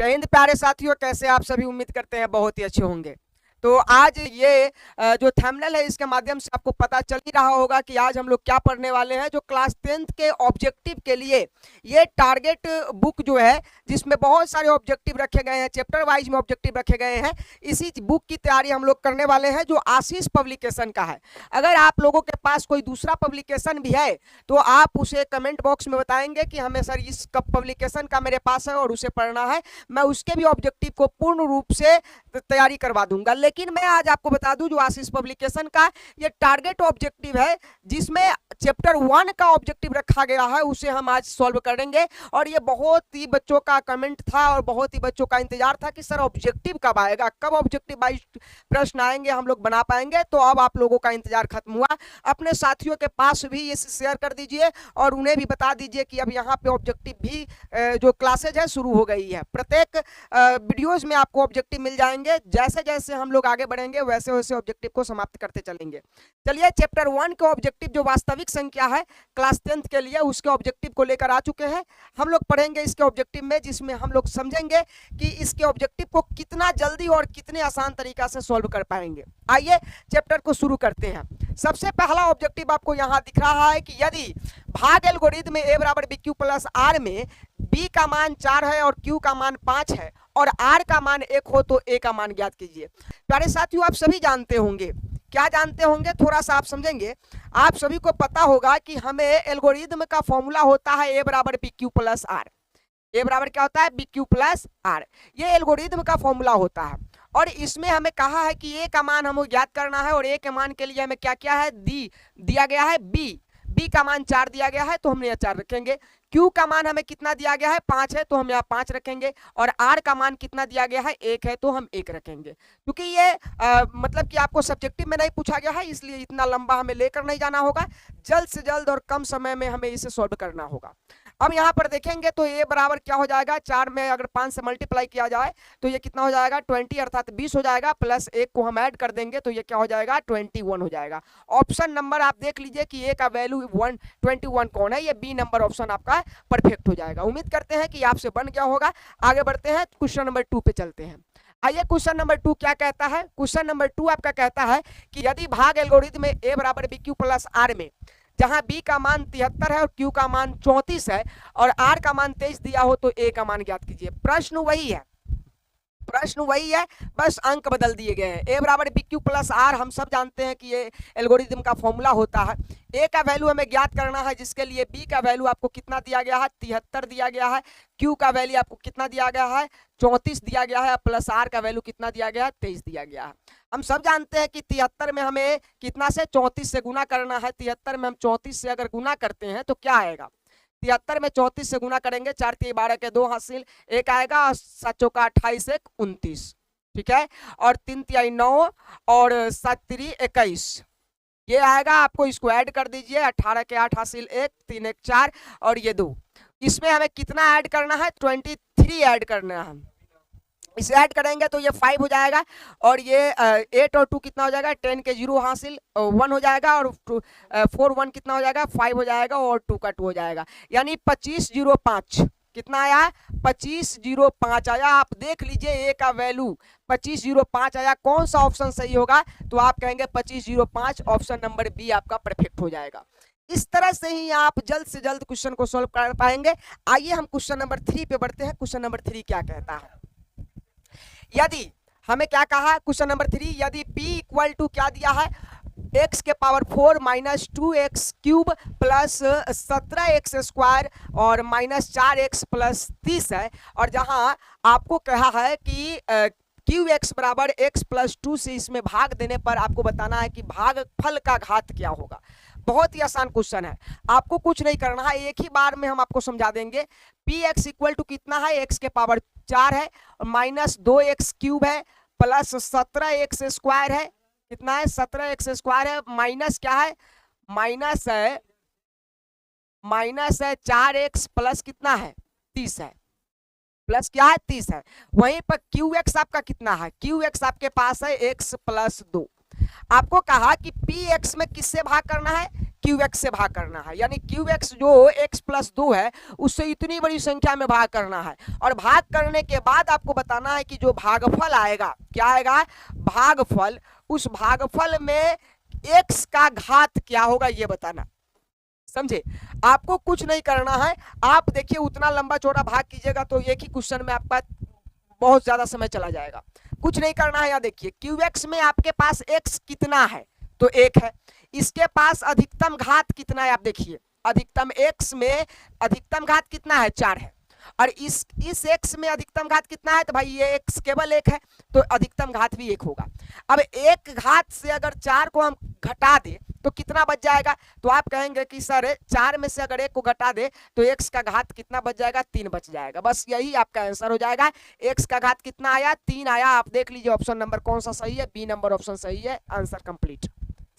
जय हिंद प्यारे साथियों, कैसे आप सभी? उम्मीद करते हैं बहुत ही अच्छे होंगे। तो आज ये जो थंबनेल है इसके माध्यम से आपको पता चल ही रहा होगा कि आज हम लोग क्या पढ़ने वाले हैं। जो क्लास 10th के ऑब्जेक्टिव के लिए ये टारगेट बुक जो है, जिसमें बहुत सारे ऑब्जेक्टिव रखे गए हैं, चैप्टर वाइज में ऑब्जेक्टिव रखे गए हैं, इसी बुक की तैयारी हम लोग करने वाले हैं जो आशीष पब्लिकेशन का है। अगर आप लोगों के पास कोई दूसरा पब्लिकेशन भी है तो आप उसे कमेंट बॉक्स में बताएंगे कि हमें सर इस पब्लिकेशन का मेरे पास है और उसे पढ़ना है, मैं उसके भी ऑब्जेक्टिव को पूर्ण रूप से तैयारी करवा दूंगा। लेकिन मैं आज आपको बता दूं जो आशीष पब्लिकेशन का ये टारगेट ऑब्जेक्टिव है, जिसमें चैप्टर 1 का ऑब्जेक्टिव रखा गया है, उसे हम आज सॉल्व करेंगे। और ये बहुत ही बच्चों का कमेंट था और बहुत ही बच्चों का इंतजार था कि सर ऑब्जेक्टिव कब आएगा, कब ऑब्जेक्टिव वाइज प्रश्न आएंगे, हम लोग बना पाएंगे। तो अब आप लोगों का इंतजार खत्म हुआ। अपने साथियों के पास भी ये शेयर कर दीजिए और उन्हें भी बता दीजिए कि अब यहाँ पे ऑब्जेक्टिव भी जो क्लासेज है शुरू हो गई है। प्रत्येक वीडियोज में आपको ऑब्जेक्टिव मिल जाएंगे। जैसे जैसे हम लोग आगे बढ़ेंगे वैसे वैसे ऑब्जेक्टिव को समाप्त करते चलेंगे। चलिए, चैप्टर 1 के ऑब्जेक्टिव जो वास्तविक संख्या है क्लास 10th के लिए, उसके ऑब्जेक्टिव को लेकर आ चुके हैं। हम लोग पढ़ेंगे इसके ऑब्जेक्टिव में, जिसमें हम लोग समझेंगे कि इसके ऑब्जेक्टिव को कितना जल्दी और कितने आसान तरीका से सॉल्व कर पाएंगे। आइए चैप्टर को शुरू करते हैं। सबसे पहला ऑब्जेक्टिव आपको यहाँ दिख रहा है कि यदि भाग एल्गोरिथम में a बराबर bq प्लस r में b का मान 4 है और q का मान 5 है और r का मान 1 हो तो a का मान ज्ञात कीजिए। प्यारे साथियों, आप सभी जानते होंगे, क्या जानते होंगे, थोड़ा सा आप समझेंगे। आप सभी को पता होगा कि हमें एल्गोरिथम का फॉर्मूला होता है a बराबर bq प्लस r। a बराबर क्या होता है? bq plus r। ये एल्गोरिथम का फॉर्मूला होता है और इसमें हमें कहा है कि a का मान हमें ज्ञात करना है और a के मान के लिए हमें क्या क्या है, दिया गया है b का मान 4 दिया गया है तो हमने यहाँ 4 रखेंगे। Q का मान हमें कितना दिया गया है, 5 है तो हम यहाँ 5 रखेंगे। और R का मान कितना दिया गया है, 1 है तो हम 1 रखेंगे। क्योंकि ये मतलब कि आपको सब्जेक्टिव में नहीं पूछा गया है, इसलिए इतना लंबा हमें लेकर नहीं जाना होगा। जल्द से जल्द और कम समय में हमें इसे सॉल्व करना होगा। अब यहाँ पर देखेंगे तो a बराबर क्या हो जाएगा, 4 में अगर 5 से मल्टीप्लाई किया जाए तो ये कितना हो जाएगा, 20 अर्थात 20 हो जाएगा। प्लस 1 को हम ऐड कर देंगे तो ये क्या हो जाएगा, 21 हो जाएगा। ऑप्शन नंबर आप देख लीजिए कि a का वैल्यू 21 कौन है, ये बी नंबर ऑप्शन आपका परफेक्ट हो जाएगा। उम्मीद करते हैं कि आपसे बन गया होगा। आगे बढ़ते हैं, क्वेश्चन नंबर 2 पे चलते हैं। आइए, क्वेश्चन नंबर 2 क्या कहता है। क्वेश्चन नंबर 2 आपका कहता है कि यदि भाग एल्गोरिथम में a बराबर bq प्लस r में जहां b का मान 73 है और q का मान 34 है और r का मान 23 दिया हो तो a का मान ज्ञात कीजिए। प्रश्न वही है, बस अंक बदल दिए गए हैं। a बराबर bq प्लस r हम सब जानते हैं कि ये एल्गोरिथम का फॉर्मूला होता है। a का वैल्यू हमें ज्ञात करना है, जिसके लिए b का वैल्यू आपको कितना दिया गया है, 73 दिया गया है। q का वैल्यू आपको कितना दिया गया है, 34 दिया गया है। प्लस r का वैल्यू कितना दिया गया है, 23 दिया गया है। हम सब जानते हैं कि 73 में हमें कितना से 34 से गुना करना है। 73 में हम 34 से अगर गुना करते हैं तो क्या आएगा, 73 में 34 से गुना करेंगे, 4 3 12 के 2 हासिल 1 आएगा और 7 चौका 28 1 29, ठीक है। और 3 3 9 और 7 3 21, ये आएगा। आपको इसको ऐड कर दीजिए, 18 के 8 हासिल 1 3 1 4 और ये 2। इसमें हमें कितना ऐड करना है, 23 ऐड करना है। इसे ऐड करेंगे तो ये 5 हो जाएगा और ये 8 और 2 कितना हो जाएगा, 10 के 0 हासिल 1 हो जाएगा और 4 1 कितना हो जाएगा, 5 हो जाएगा और 2 का 2 हो जाएगा। यानी 2505 कितना आया, 2505 आया। आप देख लीजिए a का वैल्यू 2505 आया। कौन सा ऑप्शन सही होगा, तो आप कहेंगे 2505, ऑप्शन नंबर बी आपका परफेक्ट हो जाएगा। इस तरह से ही आप जल्द से जल्द क्वेश्चन को सॉल्व कर पाएंगे। आइए हम क्वेश्चन नंबर 3 पे बढ़ते हैं। क्वेश्चन नंबर 3 क्या कहता है, यदि हमें क्या कहा, क्वेश्चन नंबर 3, यदि p इक्वल टू क्या दिया है, x के power 4 minus 2x cube plus 17x square और माइनस 4x प्लस 30 है और जहां आपको कहा है कि qx बराबर x प्लस 2 से इसमें भाग देने पर आपको बताना है कि भागफल का घात क्या होगा। बहुत ही आसान क्वेश्चन है, आपको कुछ नहीं करना है, एक ही बार में हम आपको समझा देंगे। px इक्वल टू कितना है, x के पावर 4 है और माइनस 2x क्यूब है प्लस 17x स्क्वायर है, कितना है, 17x स्क्वायर है। माइनस क्या है, माइनस है 4x प्लस कितना है, 30 है, प्लस क्या है, 30 है। वहीं पर qx आपका कितना है, qx आपके पास है x प्लस 2। आपको कहा कि px में किससे भाग करना है, क्यू एक्स से भाग करना है, यानी क्यू एक्स जो एक्स प्लस 2 है उससे इतनी बड़ी संख्या में भाग करना है। और भाग करने के बाद आपको बताना है कि जो भागफल आएगा, क्या आएगा, भागफल, उस भागफल में एक्स का घात क्या होगा ये बताना। समझे, आपको कुछ नहीं करना है। आप देखिए उतना लंबा चौड़ा भाग कीजिएगा तो एक ही क्वेश्चन में आपका बहुत ज्यादा समय चला जाएगा। कुछ नहीं करना है। यहाँ देखिए क्यू एक्स में आपके पास एक्स कितना है, तो 1 है। इसके पास अधिकतम घात कितना है, आप देखिए अधिकतम एक्स में अधिकतम घात कितना है, 4 है। और इस एक्स में अधिकतम घात कितना है, तो भाई ये एक्स केवल 1 है तो अधिकतम घात भी 1 होगा। अब एक घात से अगर 4 को हम घटा दे तो कितना बच जाएगा, तो आप कहेंगे कि सर 4 में से अगर 1 को घटा दे तो एक्स का घात कितना बच जाएगा, 3 बच जाएगा। बस यही आपका आंसर हो जाएगा। एक्स का घात कितना आया, 3 आया। आप देख लीजिए ऑप्शन नंबर कौन सा सही है, बी नंबर ऑप्शन सही है। Answer complete.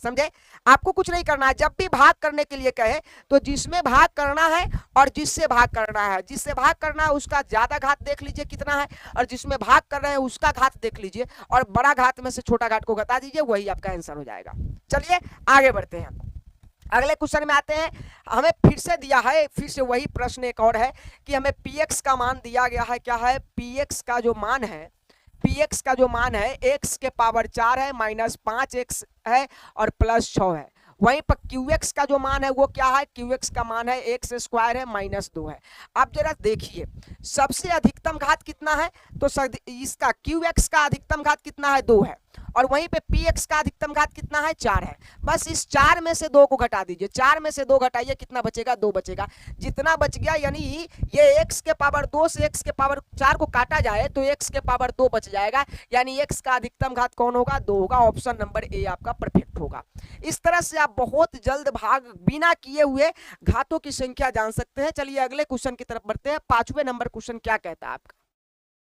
समझे, आपको कुछ नहीं करना है। जब भी भाग करने के लिए कहे तो जिसमें भाग करना है और जिससे भाग करना है, जिससे भाग करना है उसका ज्यादा घात देख लीजिए कितना है, और जिसमें भाग कर रहे हैं उसका घात देख लीजिए और बड़ा घात में से छोटा घात को घटा दीजिए, वही आपका आंसर हो जाएगा। चलिए आगे बढ़ते हैं, अगले क्वेश्चन में आते हैं। हमें फिर से दिया है, फिर से वही प्रश्न एक और है कि हमें px का मान दिया गया है। क्या है, px का जो मान है, px का जो मान है x के पावर 4 है, माइनस 5x है और प्लस 6 है। वहीं पर qx का जो मान है वो क्या है, qx का मान है x स्क्वायर है माइनस 2 है। आप जरा देखिए सबसे अधिकतम घात कितना है, तो इसका qx का अधिकतम घात कितना है, 2 है। और वहीं पे px का अधिकतम घात कितना है, 4 है। बस इस 4 में से 2 को घटा दीजिए, 4 में से 2 घटाइए, कितना बचेगा, 2 बचेगा। जितना बच गया यानी ये x के पावर 2 से x के पावर 4 को काटा जाए तो x के पावर 2 बच जाएगा, यानी x का अधिकतम घात कौन होगा, 2 होगा। ऑप्शन नंबर ए आपका परफेक्ट होगा। इस तरह से आप बहुत जल्द भाग बिना किए हुए घातों की संख्या जान सकते हैं। चलिए अगले क्वेश्चन की तरफ बढ़ते हैं। 5वें नंबर क्वेश्चन क्या कहता है आपका,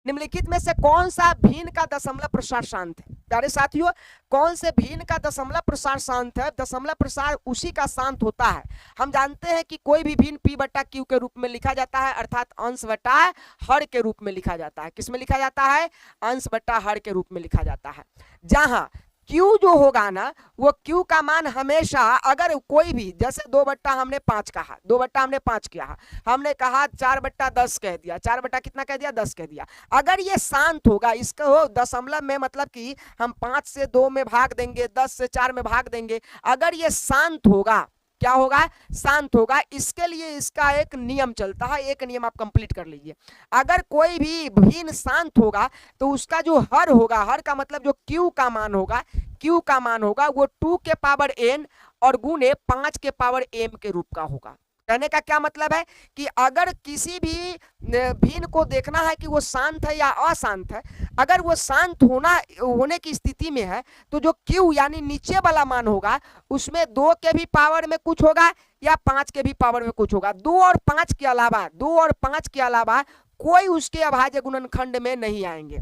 निम्नलिखित में से कौन सा भिन्न का दशमलव प्रसार शांत है। प्यारे साथियों, कौन से भिन्न का दशमलव प्रसार शांत है। दशमलव प्रसार उसी का शांत होता है। हम जानते हैं कि कोई भी भिन्न p बट्टा q के रूप में लिखा जाता है, अर्थात अंश बट्टा हर के रूप में लिखा जाता है। किस में लिखा जाता है, अंश बट्टा हर के रूप में लिखा जाता है। जहां Q जो होगा ना, वो Q का मान हमेशा, अगर कोई भी, जैसे 2 बट्टा हमने 5 कहा, 2 बट्टा हमने 5 किया, हमने कहा 4 बट्टा 10 कह दिया, 4 बट्टा कितना कह दिया, 10 कह दिया। अगर ये शांत होगा, इसको दशमलव में मतलब कि हम 5 से 2 में भाग देंगे, 10 से 4 में भाग देंगे, अगर ये शांत होगा, क्या होगा, शांत होगा। इसके लिए इसका एक नियम चलता है, एक नियम आप कंप्लीट कर लीजिए। अगर कोई भी भिन्न शांत होगा तो उसका जो हर होगा, हर का मतलब जो Q का मान होगा, Q का मान होगा वो 2 के पावर n और गुने 5 के पावर m के रूप का होगा। कहने का क्या मतलब है कि अगर किसी भी भिन्न को देखना है कि वो शांत है या अशांत है, अगर वो शांत होने की स्थिति में है तो जो Q यानी नीचे वाला मान होगा उसमें 2 के भी पावर में कुछ होगा या 5 के भी पावर में कुछ होगा। 2 और 5 के अलावा, 2 और 5 के अलावा कोई उसके अभाज्य गुणनखंड में नहीं आएंगे।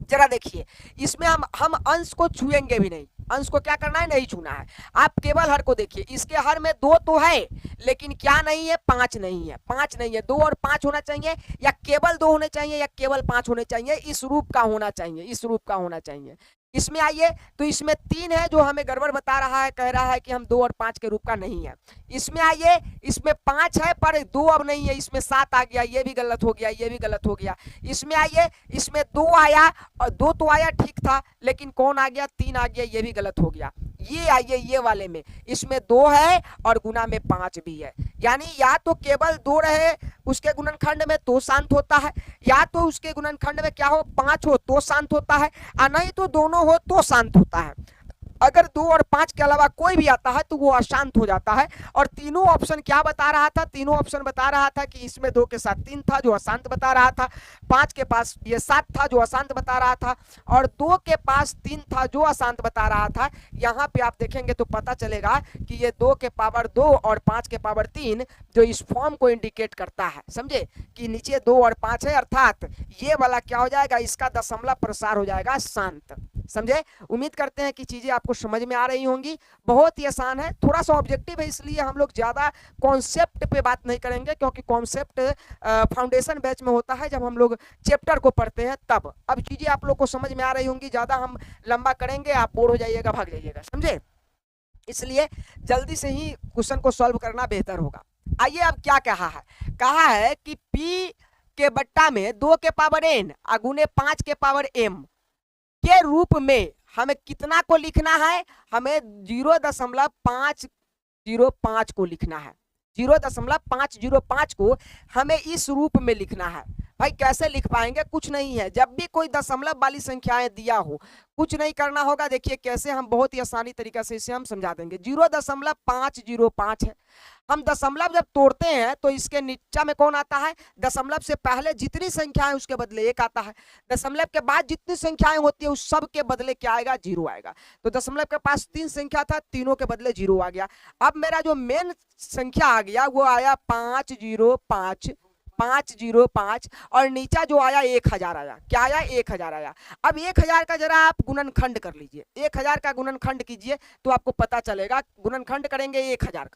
जरा देखिए इसमें हम अंश को छुएंगे भी नहीं, अंश को क्या करना है, नहीं छूना है। आप केवल हर को देखिए, इसके हर में 2 तो है लेकिन क्या नहीं है, 5 नहीं है, 5 नहीं है। 2 और 5 होना चाहिए या केवल 2 होने चाहिए या केवल 5 होने चाहिए, इस रूप का होना चाहिए, इस रूप का होना चाहिए। इसमें आइए तो इसमें 3 है जो हमें गड़बड़ बता रहा है, कह रहा है कि हम 2 और 5 के रूप का नहीं है। इसमें आइए, इसमें 5 है पर 2 अब नहीं है, इसमें 7 आ गया, ये भी गलत हो गया, ये भी गलत हो गया। इसमें आइए, इसमें 2 आया और 2 तो आया ठीक था, लेकिन कौन आ गया, 3 आ गया, ये भी गलत हो गया। ये आइए ये वाले में, इसमें 2 है और गुना में 5 भी है, यानी या तो केवल 2 रहे उसके गुणनखंड में तो शांत होता है, या तो उसके गुणनखंड में क्या हो, 5 हो तो शांत होता है, और नहीं तो दोनों हो तो शांत होता है। अगर 2 और 5 के अलावा कोई भी आता है तो वो अशांत हो जाता है। और तीनों ऑप्शन क्या बता रहा था, तीनों ऑप्शन बता रहा था कि इसमें 2 के साथ 3 था जो अशांत बता रहा था, 5 के पास ये 7 था जो अशांत बता रहा था, और 2 के पास 3 था जो अशांत बता रहा था। यहाँ पे आप देखेंगे तो पता चलेगा कि ये 2 के पावर 2 और 5 के पावर 3 जो इस फॉर्म को इंडिकेट करता है, समझे कि नीचे 2 और 5 है, अर्थात ये वाला क्या हो जाएगा, इसका दशमलव प्रसार हो जाएगा शांत। समझे, उम्मीद करते हैं कि चीजें आपको समझ में आ रही होंगी। बहुत ही आसान है, थोड़ा सा ऑब्जेक्टिव है, इसलिए हम लोग ज्यादा कॉन्सेप्ट पे बात नहीं करेंगे, क्योंकि कॉन्सेप्ट फाउंडेशन बैच में होता है जब हम लोग चैप्टर को पढ़ते हैं तब। अब चीजें आप लोग को समझ में आ रही होंगी, ज्यादा हम लंबा करेंगे आप बोर हो जाइएगा, भाग जाइएगा, समझे। इसलिए जल्दी से ही क्वेश्चन को सॉल्व करना बेहतर होगा। आइए अब क्या कहा है कि p के बट्टा में 2 के पावर n गुने 5 के पावर m के रूप में हमें कितना को लिखना है, हमें 0.505 को लिखना है। 0.505 को हमें इस रूप में लिखना है। भाई कैसे लिख पाएंगे, कुछ नहीं है, जब भी कोई दशमलव वाली संख्याएं दिया हो कुछ नहीं करना होगा। देखिए कैसे हम बहुत ही आसानी तरीका से इसे हम समझा देंगे। 0.505 है, हम दशमलव जब तोड़ते हैं तो इसके नीचे में कौन आता है, दशमलव से पहले जितनी संख्याएं उसके बदले 1 आता है, दशमलव के बाद जितनी संख्याएं होती है उस सब के बदले क्या आएगा, 0 आएगा। तो दशमलव के पास 3 संख्या था, तीनों के बदले 0 आ गया। अब मेरा जो मेन संख्या आ गया वो आया 505 और नीचा जो आया 1000 आया। क्या आया, 1000 आया। अब 1000 का जरा आप गुणनखंड कर लीजिए, 1000 का गुणनखंड कीजिए तो आपको पता चलेगा। गुणनखंड करेंगे 1000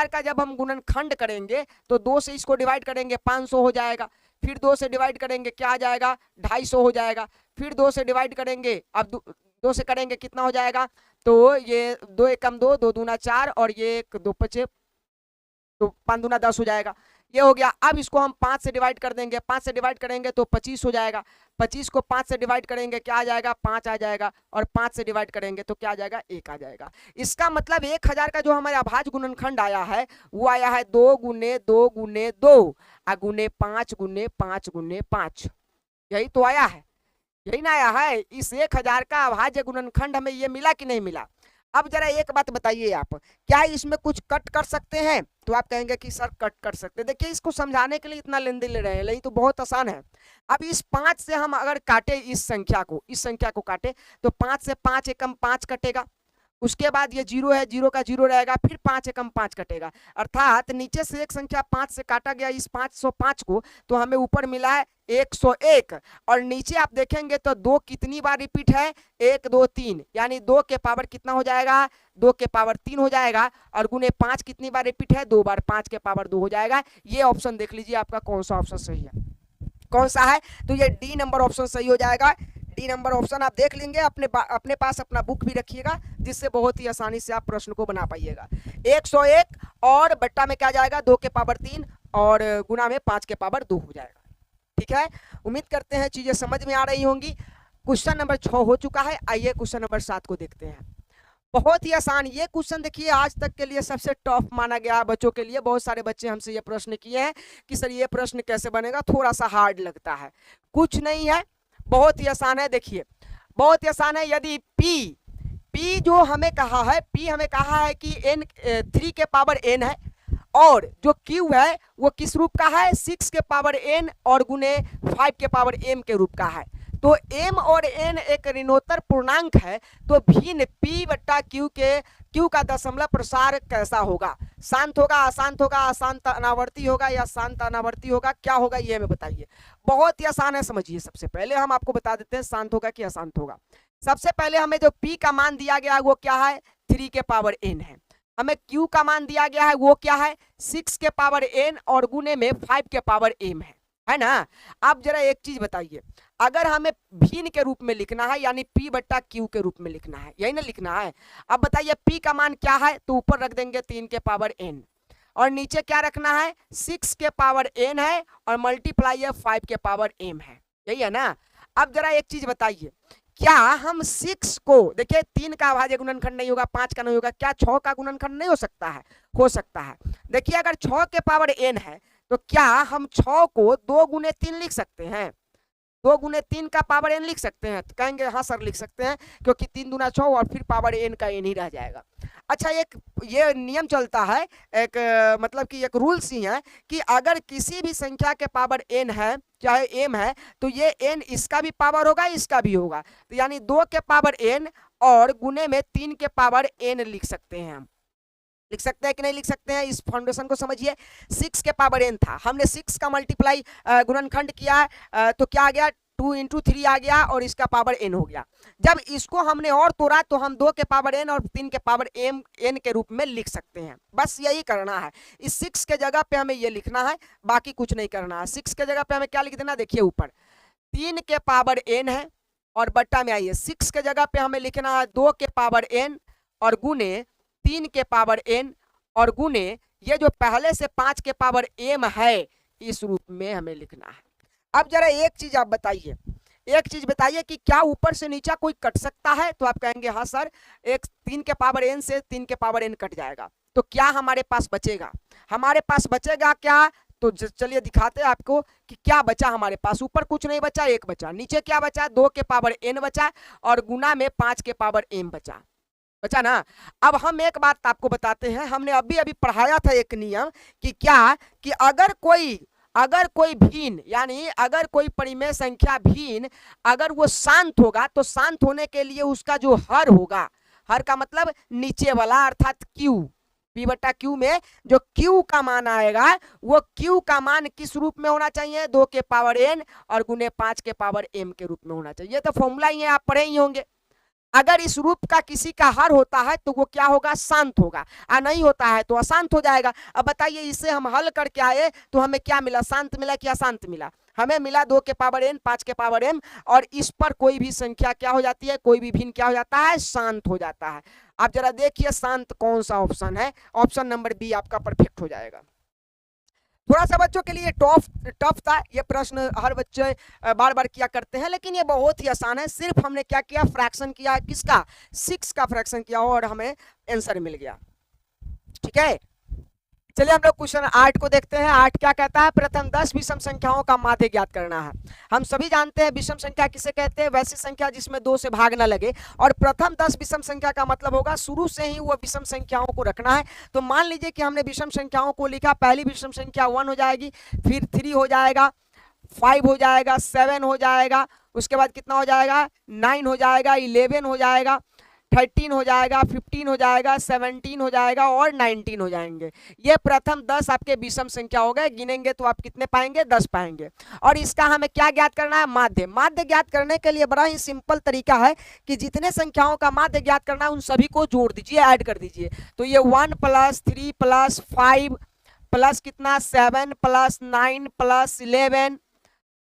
का जब हम गुणनखंड करेंगे तो 2 से इसको डिवाइड करेंगे 500 हो जाएगा, फिर 2 से डिवाइड करेंगे क्या आ जाएगा, 250 हो जाएगा, फिर 2 से डिवाइड करेंगे, अब 2 से करेंगे कितना हो जाएगा, तो ये 2 एकम 2, 2 दूना 4 और ये 2 पचे तो 5 दूना 10 हो जाएगा, ये हो गया। अब इसको हम 5 से डिवाइड कर देंगे, 5 से डिवाइड करेंगे तो 25 हो जाएगा, 25 को 5 से डिवाइड करेंगे क्या आ जाएगा, 5 आ जाएगा, और 5 से डिवाइड करेंगे तो क्या आ जाएगा, 1 आ जाएगा। इसका मतलब 1000 का जो हमारे अभाज्य गुणनखंड आया है वो आया है 2 गुने 2 गुने 2 गुने 5 गुने 5 गुने 5। यही तो आया है, यही ना आया है। इस 1000 का अभाज्य गुणनखंड हमें ये मिला कि नहीं मिला। अब जरा एक बात बताइए, आप क्या इसमें कुछ कट कर सकते हैं, तो आप कहेंगे कि सर कट कर सकते हैं। देखिए इसको समझाने के लिए इतना लेंदी ले रहे हैं, लेकिन तो बहुत आसान है। अब इस 5 से हम अगर काटे इस संख्या को काटे तो 5 से 5 एकम 5 कटेगा, उसके बाद ये 0 है, 0 का 0 रहेगा, फिर 5 एकम 5 कटेगा, अर्थात नीचे से एक संख्या 5 से काटा गया इस 505 को, तो हमें ऊपर मिला है 101, और नीचे आप देखेंगे तो 2 कितनी बार रिपीट है, 1 2 3, यानी 2 के पावर कितना हो जाएगा, 2 के पावर 3 हो जाएगा, और गुने 5 कितनी बार रिपीट है, 2 बार, 5 के पावर 2 हो जाएगा। ये ऑप्शन देख लीजिए आपका कौन सा ऑप्शन सही है, कौन सा है, तो ये डी नंबर ऑप्शन सही हो जाएगा। डी नंबर ऑप्शन आप देख लेंगे, अपने पास अपना बुक भी रखिएगा, जिससे बहुत ही आसानी से आप प्रश्न को बना पाइएगा। 101 और बट्टा में क्या जाएगा, 2 के पावर 3 और गुना में 5 के पावर 2 हो जाएगा। ठीक है, उम्मीद करते हैं चीजें समझ में आ रही होंगी। क्वेश्चन नंबर 6 हो चुका है, आइए क्वेश्चन नंबर 7 को देखते हैं। बहुत ही आसान ये क्वेश्चन, देखिए आज तक के लिए सबसे टफ माना गया बच्चों के लिए। बहुत सारे बच्चे हमसे ये प्रश्न किए हैं कि सर ये प्रश्न कैसे बनेगा, थोड़ा सा हार्ड लगता है। कुछ नहीं है, बहुत ही आसान है। देखिए बहुत ही आसान है। यदि p जो हमें कहा है, p हमें कहा है कि n 3 के पावर n है, और जो q है वो किस रूप का है, 6 के पावर n और गुने 5 के पावर m के रूप का है। तो m और n एक ऋणोत्तर पूर्णांक है, तो भिन्न p बट्टा q का दशमलव प्रसार कैसा होगा, शांत होगा, अशांत होगा, अशांत अनावर्ती होगा या शांत अनावर्ती होगा, क्या होगा ये हमें बताइए। बहुत ही आसान है, समझिए। सबसे पहले हम आपको बता देते हैं शांत होगा कि अशांत होगा। सबसे पहले हमें जो p का मान दिया गया है वो क्या है, 3 के पावर n है। हमें q का मान दिया गया है वो क्या है, 6 के पावर n और गुने में 5 के पावर m है ना। अब जरा एक चीज बताइए, अगर हमें भिन्न के रूप में लिखना है, यानी p बट्टा q के रूप में लिखना है, यही ना लिखना है। अब बताइए p का मान क्या है, तो ऊपर रख देंगे 3 के पावर n, और नीचे क्या रखना है, 6 के पावर n है, और मल्टीप्लाई है 5 के पावर m है, यही है ना। अब जरा एक चीज बताइए, क्या हम 6 को, देखिए 3 का अभाज्य गुणनखंड नहीं होगा, 5 का नहीं होगा, क्या 6 का गुणनखंड नहीं हो सकता है, हो सकता है। देखिए अगर 6 के पावर n है तो क्या हम 6 को 2 गुने 3 लिख सकते हैं, 2 गुने 3 का पावर n लिख सकते हैं, तो कहेंगे हाँ सर लिख सकते हैं, क्योंकि 3 दूना 6 और फिर पावर n का n ही रह जाएगा। अच्छा, एक ये नियम चलता है, एक मतलब कि एक रूल्स ही है कि अगर किसी भी संख्या के पावर n है, चाहे m है, तो ये n इसका भी पावर होगा, इसका भी होगा, तो यानी 2 के पावर n और गुने में 3 के पावर n लिख सकते हैं। हम लिख सकते हैं कि नहीं लिख सकते हैं, इस फाउंडेशन को समझिए। 6 के पावर n था, हमने 6 का मल्टीप्लाई गुणनखंड किया, तो क्या आ गया, 2 × 3 आ गया, और इसका पावर n हो गया। जब इसको हमने और तोड़ा तो हम 2 के पावर n और 3 के पावर n के रूप में लिख सकते हैं। बस यही करना है, इस 6 के जगह पे हमें ये लिखना है, बाकी कुछ नहीं करना है। 6 के जगह पे हमें क्या लिख देना, देखिए ऊपर 3 के पावर n है, और बट्टा में आइए 6 के जगह पे हमें लिखना है 2 के पावर n और गुने 3 के पावर n और गुने ये जो पहले से 5 के पावर m है, इस रूप में हमें लिखना है। अब जरा एक चीज आप बताइए, एक चीज बताइए कि क्या ऊपर से नीचा कोई कट सकता है? तो आप कहेंगे हाँ सर, एक 3 के पावर n से 3 के पावर n कट जाएगा, तो क्या हमारे पास बचेगा? हमारे पास बचेगा क्या? तो चलिए दिखाते हैं आपको कि क्या बचा हमारे पास। ऊपर कुछ नहीं बचा, एक बचा। नीचे क्या बचा? 2 के पावर n बचा और गुना में 5 के पावर m बचा ना। अब हम एक बात आपको बताते हैं, हमने अभी अभी पढ़ाया था एक नियम कि क्या कि अगर कोई भिन्न, यानी अगर कोई परिमेय संख्या भिन्न अगर वो शांत होगा, तो शांत होने के लिए उसका जो हर होगा, हर का मतलब नीचे वाला अर्थात q, p बटा q में जो q का मान आएगा, वो q का मान किस रूप में होना चाहिए? 2 के पावर n और गुने 5 के पावर m के रूप में होना चाहिए। ये तो फॉर्मूला ही है, आप पढ़े ही होंगे। अगर इस रूप का किसी का हर होता है तो वो क्या होगा? शांत होगा, और नहीं होता है तो अशांत हो जाएगा। अब बताइए, इसे हम हल करके आए तो हमें क्या मिला? शांत मिला कि अशांत मिला? हमें मिला 2 के पावर n 5 के पावर m, और इस पर कोई भी संख्या क्या हो जाती है? कोई भी भिन्न क्या हो जाता है? शांत हो जाता है। आप जरा देखिए शांत कौन सा ऑप्शन है? ऑप्शन नंबर बी आपका परफेक्ट हो जाएगा। थोड़ा सा बच्चों के लिए टफ था ये प्रश्न, हर बच्चे बार बार किया करते हैं, लेकिन ये बहुत ही आसान है। सिर्फ हमने क्या किया? फ्रैक्शन किया। किसका? 6 का फ्रैक्शन किया और हमें आंसर मिल गया। ठीक है, चलिए हम लोग क्वेश्चन 8 को देखते हैं। 8 क्या कहता है? प्रथम 10 विषम संख्याओं का माध्य ज्ञात करना है। हम सभी जानते हैं विषम संख्या किसे कहते हैं? वैसी संख्या जिसमें 2 से भाग ना लगे। और प्रथम 10 विषम संख्या का मतलब होगा शुरू से ही वो विषम संख्याओं को रखना है। तो मान लीजिए कि हमने विषम संख्याओं को लिखा, पहली विषम संख्या 1 हो जाएगी, फिर 3 हो जाएगा, 5 हो जाएगा, 7 हो जाएगा, उसके बाद कितना हो जाएगा? 9 हो जाएगा, 11 हो जाएगा, 13 हो जाएगा, 15 हो जाएगा, 17 हो जाएगा और 19 हो जाएंगे। ये प्रथम 10 आपके विषम संख्या हो गए। गिनेंगे तो आप कितने पाएंगे? 10 पाएंगे। और इसका हमें क्या ज्ञात करना है? माध्य। माध्य ज्ञात करने के लिए बड़ा ही सिंपल तरीका है कि जितने संख्याओं का माध्य ज्ञात करना है उन सभी को जोड़ दीजिए, ऐड कर दीजिए। तो ये 1 + 3 + 5 प्लस कितना? 7 + 9 + 11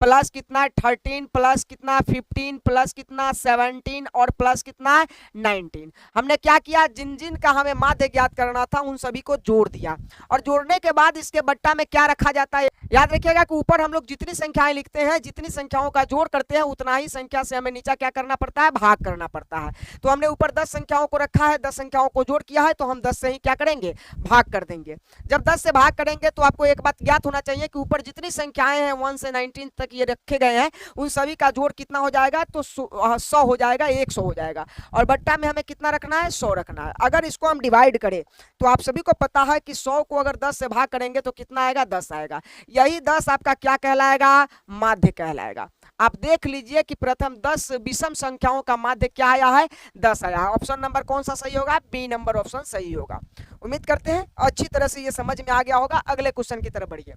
प्लस कितना? 13 प्लस कितना? 15 प्लस कितना? 17 और प्लस कितना? 19। हमने क्या किया? जिन जिन का हमें माध्य ज्ञात करना था उन सभी को जोड़ दिया, और जोड़ने के बाद इसके बट्टा में क्या रखा जाता है? याद रखिएगा कि ऊपर हम लोग जितनी संख्याएं लिखते हैं, जितनी संख्याओं का जोड़ करते हैं, उतना ही संख्या से हमें नीचा क्या करना पड़ता है? भाग करना पड़ता है। तो हमने ऊपर 10 संख्याओं को रखा है, 10 संख्याओं को जोड़ किया है, तो हम 10 से ही क्या करेंगे? भाग कर देंगे। जब 10 से भाग करेंगे तो आपको एक बात ज्ञात होना चाहिए कि ऊपर जितनी संख्याएं हैं 1 से 19 तक ये रखे गए हैं, उन सभी का जोड़ कितना हो जाएगा? तो 100 हो जाएगा, 100 हो जाएगा। और बट्टा में हमें कितना रखना है? 100 रखना है। अगर इसको हम डिवाइड करें तो आप सभी को पता है कि 100 को अगर 10 से भाग करेंगे तो कितना आएगा? 10 आएगा। यही 10 आपका क्या कहलाएगा? माध्य कहलाएगा। आप देख लीजिए कि प्रथम 10 विषम संख्याओं का माध्य क्या आया है? 10 आया है। ऑप्शन नंबर कौन सा सही होगा? बी नंबर ऑप्शन सही होगा। उम्मीद करते हैं अच्छी तरह से ये समझ में आ गया होगा। अगले क्वेश्चन की तरफ बढ़िए।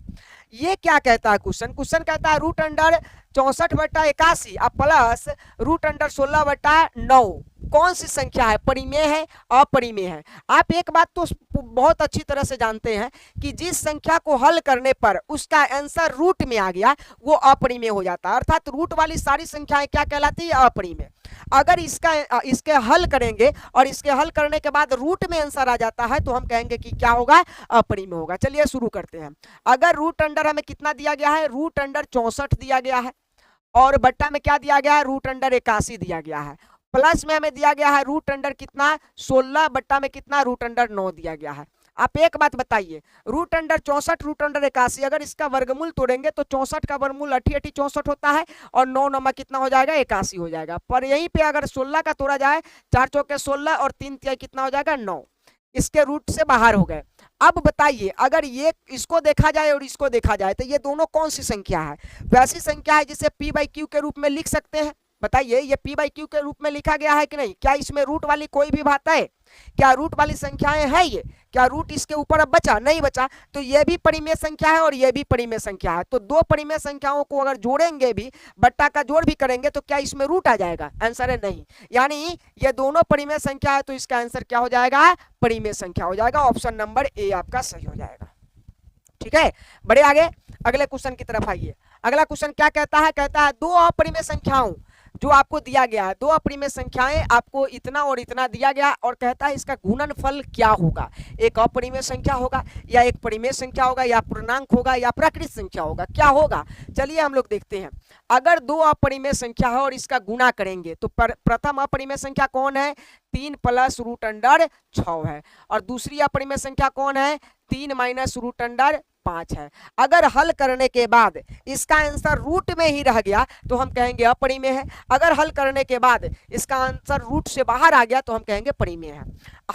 ये क्या कहता है क्वेश्चन? क्वेश्चन कहता है √64/81 प्लस √16/9 कौन सी संख्या है? परिमेय है, अपरिमेय है? आप एक बात तो बहुत अच्छी तरह से जानते हैं कि जिस संख्या को हल करने पर उसका आंसर रूट में आ गया वो अपरिमेय हो जाता है, अर्थात रूट वाली सारी संख्याएं क्या कहलाती है? अपरिमेय। अगर इसके हल करेंगे और इसके हल करने के बाद रूट में आंसर आ जाता है तो हम कहेंगे कि क्या होगा? अपरिमेय होगा। चलिए शुरू करते हैं। अगर रूट अंडर हमें कितना दिया गया है? रूट अंडर 64 दिया गया है, और बट्टा में क्या दिया गया है? रूट अंडर 81 दिया गया है। प्लस में हमें दिया गया है रूट अंडर कितना? 16, बट्टा में कितना? रूट अंडर 9 दिया गया है। आप एक बात बताइए, रूट अंडर 64 रूट अंडर 81, अगर इसका वर्गमूल तोड़ेंगे तो 64 का वर्गमूल 88 64 होता है, और 9 नंबर कितना हो जाएगा? 81 हो जाएगा। पर यहीं पे अगर 16 का तोड़ा जाए, 4 चौके 16 और 3 तिहाई कितना हो जाएगा? 9। इसके रूट से बाहर हो गए। अब बताइए, अगर ये इसको देखा जाए और इसको देखा जाए तो ये दोनों कौन सी संख्या है? वैसी संख्या है जिसे p/q के रूप में लिख सकते हैं। बताइए, ये p/q के रूप में लिखा गया है कि नहीं? क्या इसमें रूट वाली कोई भी बात है? क्या रूट वाली संख्याएं है ये? क्या रूट इसके ऊपर अब बचा? नहीं बचा। तो ये भी परिमेय संख्या है और ये भी परिमेय संख्या है। तो दो परिमेय संख्याओं को अगर जोड़ेंगे भी, बट्टा का जोड़ भी करेंगे, तो क्या इसमें रूट आ जाएगा? आंसर है नहीं। यानी ये दोनों परिमेय संख्या है, तो इसका आंसर क्या हो जाएगा? परिमेय संख्या हो जाएगा। ऑप्शन नंबर ए आपका सही हो जाएगा। ठीक है, बढ़े आगे। अगले क्वेश्चन की तरफ आइए। अगला क्वेश्चन क्या कहता है? कहता है दो अपरिमेय संख्याओं जो आपको दिया गया है, दो अपरिमेय संख्याएं आपको इतना और इतना दिया गया और कहता है इसका गुणनफल क्या होगा, एक अपरिमेय संख्या होगा या एक परिमेय संख्या होगा या पूर्णांक होगा या प्राकृत संख्या होगा, क्या होगा। चलिए हम लोग देखते हैं। अगर दो अपरिमेय संख्या है और इसका गुणा करेंगे तो प्रथम अपरिमेय संख्या कौन है, 3 प्लस रूट अंडर 6 है, और दूसरी अपरिमेय संख्या कौन है, 3 माइनस रूट अंडर 5 है। अगर हल करने के बाद इसका आंसर रूट में ही रह गया तो हम कहेंगे अपरिमेय है, अगर हल करने के बाद इसका आंसर रूट से बाहर आ गया तो हम कहेंगे परिमेय है।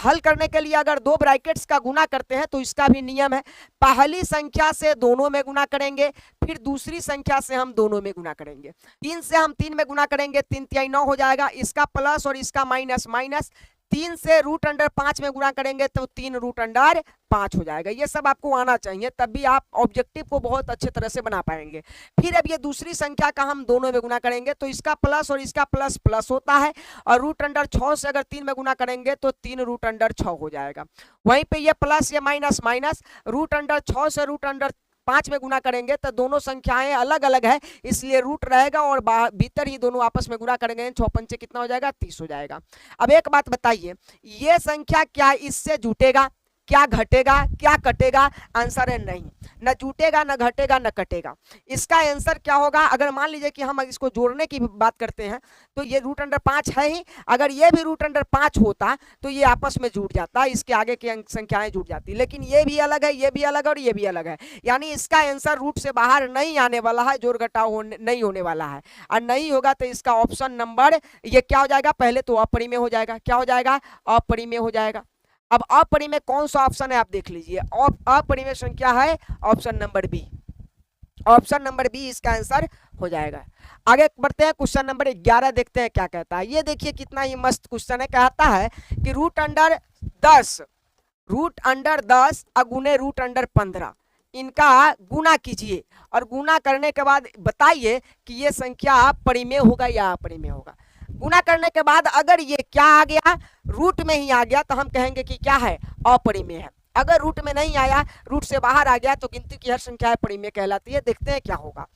हल करने के लिए अगर दो ब्रैकेट्स का गुना करते हैं तो इसका भी नियम है, पहली संख्या से दोनों में गुना करेंगे, फिर दूसरी संख्या से हम दोनों में गुना करेंगे। 3 से हम 3 में गुना करेंगे, 3 तिहाई 9 हो जाएगा, इसका प्लस और इसका माइनस, माइनस 3 से रूट अंडर 5 में गुणा करेंगे तो 3 रूट अंडर 5 हो जाएगा। ये सब आपको आना चाहिए, तब भी आप ऑब्जेक्टिव को बहुत अच्छे तरह से बना पाएंगे। फिर अब ये दूसरी संख्या का हम दोनों में गुना करेंगे तो इसका प्लस और इसका प्लस प्लस होता है, और रूट अंडर 6 से अगर 3 में गुना करेंगे तो 3 रूट अंडर 6 हो जाएगा। वहीं पे ये प्लस ये माइनस, माइनस रूट अंडर 6 से रूट अंडर 5 में गुना करेंगे तो दोनों संख्याएं अलग अलग है, इसलिए रूट रहेगा और भीतर ही दोनों आपस में गुना करेंगे, 6 पंचे कितना हो जाएगा, 30 हो जाएगा। अब एक बात बताइए, ये संख्या क्या इससे जुटेगा, क्या घटेगा, क्या कटेगा, आंसर है नहीं, न जुटेगा न घटेगा न कटेगा। इसका आंसर क्या होगा, अगर मान लीजिए कि हम इसको जोड़ने की बात करते हैं तो ये रूट अंडर 5 है ही, अगर ये भी रूट अंडर 5 होता तो ये आपस में जुड़ जाता, इसके आगे की संख्याएं जुड़ जाती, लेकिन ये भी अलग है, ये भी अलग है और ये भी अलग है, यानी इसका आंसर रूट से बाहर नहीं आने वाला है, जोड़ घटाव नहीं होने वाला है, और नहीं होगा तो इसका ऑप्शन नंबर ये क्या हो जाएगा, पहले तो अपरिमेय हो जाएगा, क्या हो जाएगा, अपरिमेय हो जाएगा। अब अपरिमेय कौन सा ऑप्शन है आप देख लीजिए, अपरिमेय संख्या है option number B, option number B इसका आंसर हो जाएगा। आगे बढ़ते हैं, क्वेश्चन नंबर 11 देखते हैं क्या कहता है। ये देखिए कितना ही मस्त क्वेश्चन है, कहता है कि रूट अंडर 10 अगुने रूट अंडर 15 इनका गुना कीजिए और गुना करने के बाद बताइए कि ये संख्या परिमेय होगा या अपरिमेय होगा। गुना करने के बाद अगर ये क्या आ गया, रूट में ही आ गया तो हम कहेंगे कि क्या है, अपरिमेय है। अगर रूट में नहीं आया, रूट से बाहर आ गया तो गिनती की हर संख्या परिमेय कहलाती है। देखते हैं क्या होगा।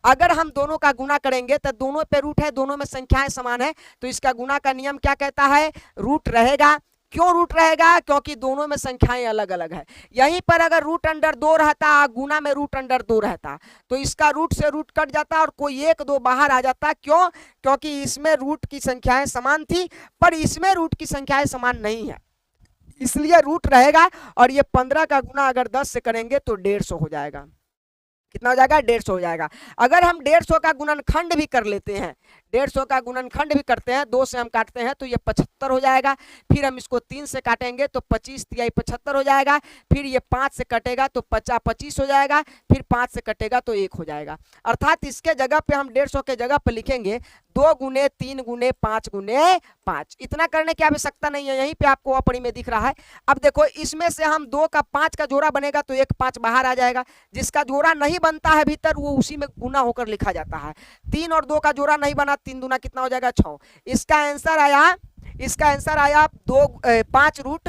अगर हम दोनों का गुना करेंगे तो दोनों पे रूट है, दोनों में संख्याएं समान है, तो इसका गुना का नियम क्या कहता है, रूट रहेगा। क्यों रूट रहेगा, क्योंकि दोनों में संख्याएं अलग अलग है। यहीं पर अगर रूट अंडर 2 रहता, गुना में रूट अंडर 2 रहता तो इसका रूट से रूट कट जाता और कोई 1 2 बाहर आ जाता। क्यों, क्योंकि इसमें रूट की संख्याएं समान थी पर इसमें रूट की संख्याएं समान नहीं है, इसलिए रूट रहेगा। और ये 15 का गुना अगर 10 से करेंगे तो 150 हो जाएगा। कितना हो जाएगा, 150 हो जाएगा। अगर हम 150 का गुणनखंड भी कर लेते हैं, 150 का गुणनखंड भी करते हैं, 2 से हम काटते हैं तो ये 75 हो जाएगा। फिर हम इसको 3 से काटेंगे तो 25 तिहाई 75 हो जाएगा। फिर ये 5 से कटेगा तो 25 हो जाएगा। फिर 5 से कटेगा तो 1 हो जाएगा। अर्थात इसके जगह पे हम 150 के जगह पे लिखेंगे 2 गुने 3 गुने 5 गुने 5। इतना करने की आवश्यकता नहीं है, यहीं पे आपको अपरिमेय दिख रहा है। अब देखो इसमें से हम 2 का 5 का जोड़ा बनेगा तो 1 5 बाहर आ जाएगा, जिसका जोड़ा नहीं बनता है भीतर वो उसी में गुना होकर लिखा जाता है। 3 और 2 का जोड़ा नहीं बना, 3 दूना कितना हो जाएगा, 6। इसका आंसर आया 5 रूट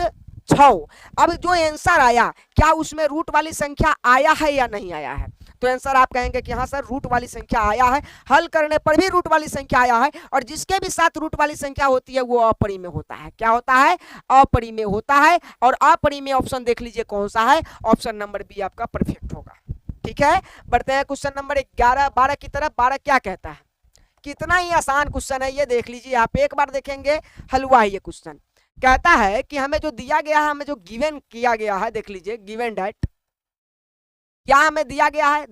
6। अब जो आंसर आया क्या उसमें रूट वाली संख्या आया है या नहीं आया है, तो आंसर आप कहेंगे कि हाँ सर रूट वाली संख्या आया है। हल करने पर भी रूट वाली संख्या आया है, और जिसके भी साथ रूट वाली संख्या होती है वो अपरिमेय होता है। क्या होता है, अपरिमेय होता है। और अपरिमेय ऑप्शन देख लीजिए कौन सा है, ऑप्शन नंबर बी आपका परफेक्ट होगा। ठीक है, बढ़ते हैं क्वेश्चन नंबर 12 की तरफ। 12 क्या कहता है, कितना ही आसान क्वेश्चन है ये देख लीजिए आप, एक बार देखेंगे हलवा है ये क्वेश्चन। कहता है कि हमें जो दिया गया है, हमें जो गिवन किया गया है, देख लीजिए गिवन डेट क्या हमें दिया गया है,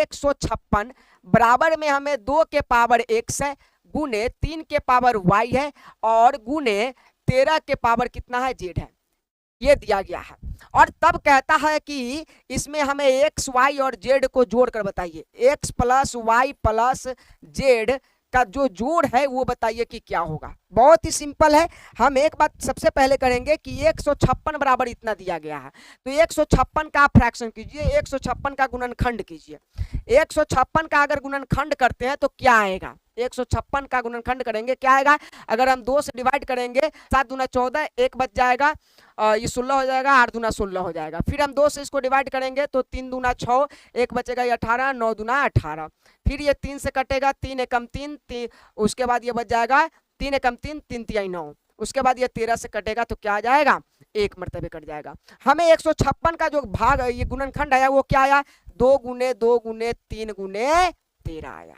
156 बराबर में हमें 2 के पावर x है, गुने 3 के पावर y है, और गुने 13 के पावर कितना है, z है। ये दिया गया है। और तब कहता है कि इसमें हमें x y और z को जोड़कर बताइए, x plus y plus z का जो जोड़ है वो बताइए कि क्या होगा। बहुत ही सिंपल है। हम एक बात सबसे पहले करेंगे कि 156 बराबर इतना दिया गया है तो 156 का फ्रैक्शन कीजिए, 156 का गुणनखंड कीजिए। 156 का अगर गुणनखंड करते हैं तो क्या आएगा, 156 का गुणनखंड करेंगे क्या आएगा, अगर हम 2 से डिवाइड करेंगे 7 दूना 14, 1 बच जाएगा ये 16 हो जाएगा, 8 दूना 16 हो जाएगा। फिर हम 2 से इसको डिवाइड करेंगे तो 3 दूना 6, एक बचेगा ये 18, 9 दूना 18। फिर ये 3 से कटेगा, 3 एकम 3, उसके बाद ये बच जाएगा 3 एकम 3, 3 तिहाई 9। उसके बाद ये 13 से कटेगा तो क्या आ जाएगा, 1 मरतबे कट जाएगा। हमें 156 का जो भाग ये गुणनखंड आया वो क्या आया, 2 गुने 2 गुने 3 गुने 13 आया,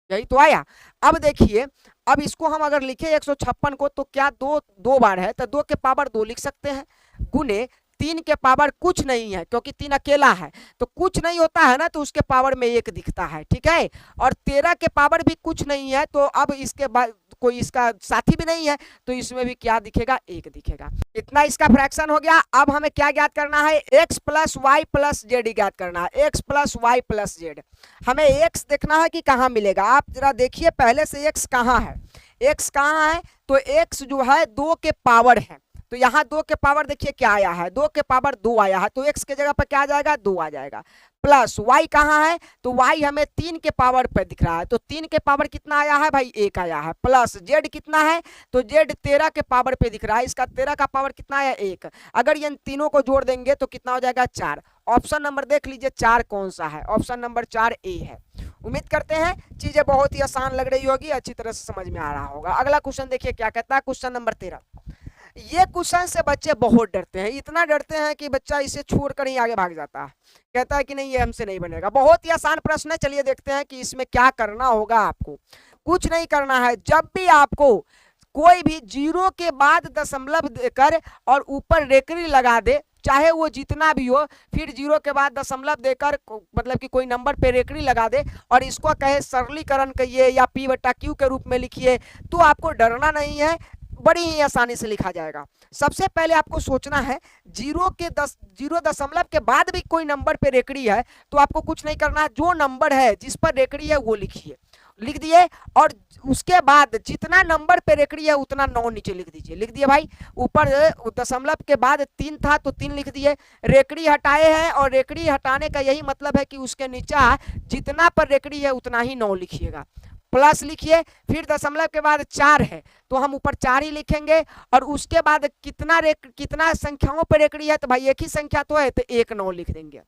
यही तो आया। अब देखिए, अब इसको हम अगर लिखे 156 को तो क्या 2 बार है तो 2 के पावर 2 लिख सकते हैं, गुने 3 के पावर कुछ नहीं है क्योंकि 3 अकेला है तो कुछ नहीं होता है ना, तो उसके पावर में 1 दिखता है, ठीक है। और 13 के पावर भी कुछ नहीं है तो अब इसके बाद कोई इसका साथी भी नहीं है तो इसमें भी क्या दिखेगा, 1 दिखेगा। इतना इसका फ्रैक्शन हो गया। अब हमें क्या ज्ञात करना है, x plus Y plus Z ज्ञात करना है, x plus Y plus Z. हमें x देखना है कि कहाँ मिलेगा, आप जरा देखिए पहले से x कहाँ है, x कहाँ है, तो x जो है 2 के पावर है, तो यहाँ 2 के पावर देखिए क्या आया है, 2 के पावर 2 आया है, तो x के जगह पर क्या आ जाएगा, 2 आ जाएगा। प्लस y कहाँ है, तो y हमें 3 के पावर पे दिख रहा है, तो 3 के पावर कितना आया है भाई, 1 आया है। प्लस z कितना है, तो z 13 के पावर पे दिख रहा है, इसका 13 का पावर कितना आया, 1। अगर ये इन तीनों को जोड़ देंगे तो कितना हो जाएगा, 4। ऑप्शन नंबर देख लीजिए 4 कौन सा है, ऑप्शन नंबर 4 ए है। उम्मीद करते हैं चीजें बहुत ही आसान लग रही होगी, अच्छी तरह से समझ में आ रहा होगा। अगला क्वेश्चन देखिए क्या कहता है, क्वेश्चन नंबर 13। ये क्वेश्चन से बच्चे बहुत डरते हैं, इतना डरते हैं कि बच्चा इसे छोड़कर ही आगे भाग जाता है, कहता है कि नहीं ये हमसे नहीं बनेगा। बहुत ही आसान प्रश्न है, चलिए देखते हैं कि इसमें क्या करना होगा। आपको कुछ नहीं करना है, जब भी आपको कोई भी 0 के बाद दशमलव देकर और ऊपर रेकरी लगा दे, चाहे वो जितना भी हो, फिर 0 के बाद दशमलव देकर मतलब कि कोई नंबर पे रेकड़ी लगा दे और इसको कहे सरलीकरण कहिए या p/q के रूप में लिखिए, तो आपको डरना नहीं है, बड़ी ही आसानी से लिखा जाएगा। सबसे पहले आपको सोचना है 0 दशमलव के बाद भी कोई नंबर पे रेकड़ी है तो आपको कुछ नहीं करना है, जो नंबर है जिस पर रेकड़ी है वो लिखिए, लिख दिए, और उसके बाद जितना नंबर पे रेकड़ी है उतना 9 नीचे लिख दीजिए। लिख दिए भाई, ऊपर दशमलव के बाद 3 था तो 3 लिख दिए, रेकड़ी हटाए हैं और रेकड़ी हटाने का यही मतलब है कि उसके नीचे जितना पर रेकड़ी है उतना ही 9 लिखिएगा। प्लस लिखिए, फिर दशमलव के बाद 4 है तो हम ऊपर 4 ही लिखेंगे, और उसके बाद कितना संख्याओं पर रेकड़ी है, तो भाई एक ही संख्या तो है तो 1 9 लिख देंगे,